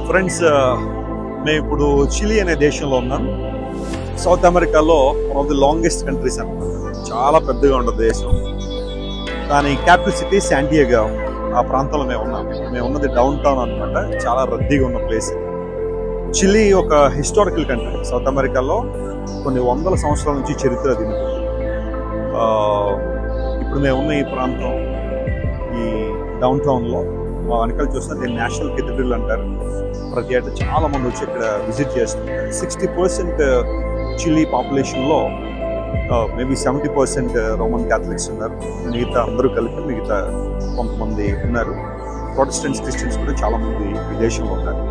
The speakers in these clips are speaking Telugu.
ఫ్రెండ్స్, మేము ఇప్పుడు చిలీ అనే దేశంలో ఉన్నాం. సౌత్ అమెరికాలో one of the longest countries అనమాట. చాలా పెద్దగా ఉండదు దేశం. దాని క్యాపిటల్ సిటీ శాంటియాగో. ఆ ప్రాంతంలో మేము ఉన్నాం. మేము ఉన్నది డౌన్ టౌన్ అనమాట. చాలా రద్దీగా ఉన్న ప్లేస్. చిలీ ఒక హిస్టారికల్ కంట్రీ. సౌత్ అమెరికాలో కొన్ని వందల సంవత్సరాల నుంచి చరిత్ర దీనికి. ఇప్పుడు మేము ఉన్న ఈ ప్రాంతం, ఈ డౌన్ టౌన్లో మా వెనకాల చూస్తే దీన్ని నేషనల్ కెథడ్రల్ అంటారు. ప్రతి ఏటా చాలా మంది వచ్చి ఇక్కడ విజిట్ చేస్తుంటారు. 60% చిలీ పాపులేషన్లో మేబీ 70% రోమన్ క్యాథలిక్స్ ఉన్నారు. మిగతా అందరూ కలిపి మిగతా కొంతమంది ఉన్నారు. ప్రొటెస్టెంట్స్, క్రిస్టియన్స్ కూడా చాలామంది ఈ దేశంలో ఉన్నారు.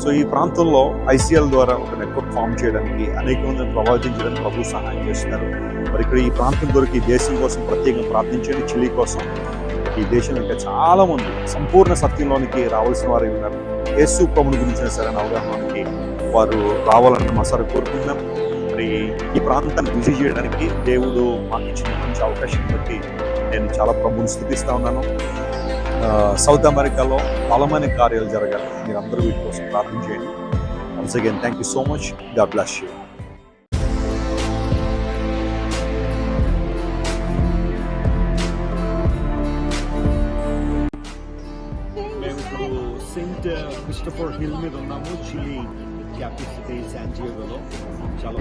సో ఈ ప్రాంతంలో ICL ద్వారా ఒక నెట్వర్క్ ఫామ్ చేయడానికి, అనేక మందిని ప్రభావితం ప్రభు సహాయం చేస్తున్నారు. మరి ఇక్కడ ఈ ప్రాంతం దొరికి ఈ దేశం కోసం ప్రత్యేకంగా ప్రార్థించండి. చిలీ కోసం ఈ దేశం ఇంకా చాలా మంది సంపూర్ణ సత్యంలోనికి రావాల్సిన వారు ఉన్నారు. యేసు ప్రభువుని గురించిన సరైన అవగాహనకి వారు రావాలని మనసారా కోరుకుంటున్నాం. మరి ఈ ప్రాంతాన్ని విజిట్ చేయడానికి దేవుడు మాకు ఇచ్చిన మంచి అవకాశం బట్టి నేను చాలా ప్రభువుని స్తుతిస్తా ఉన్నాను. సౌత్ అమెరికాలో బలమైన కార్యాలు జరగాలి. మీరు అందరూ వీటి కోసం ప్రార్థన చేయండి. Once again thank you so much. God bless you. మేము ఇప్పుడు సెయింట్ క్రిస్టోఫర్ హిల్ మీద ఉన్నాము. చిలీ క్యాపిటల్ సిటీ శాంటియాగోలో. చాలా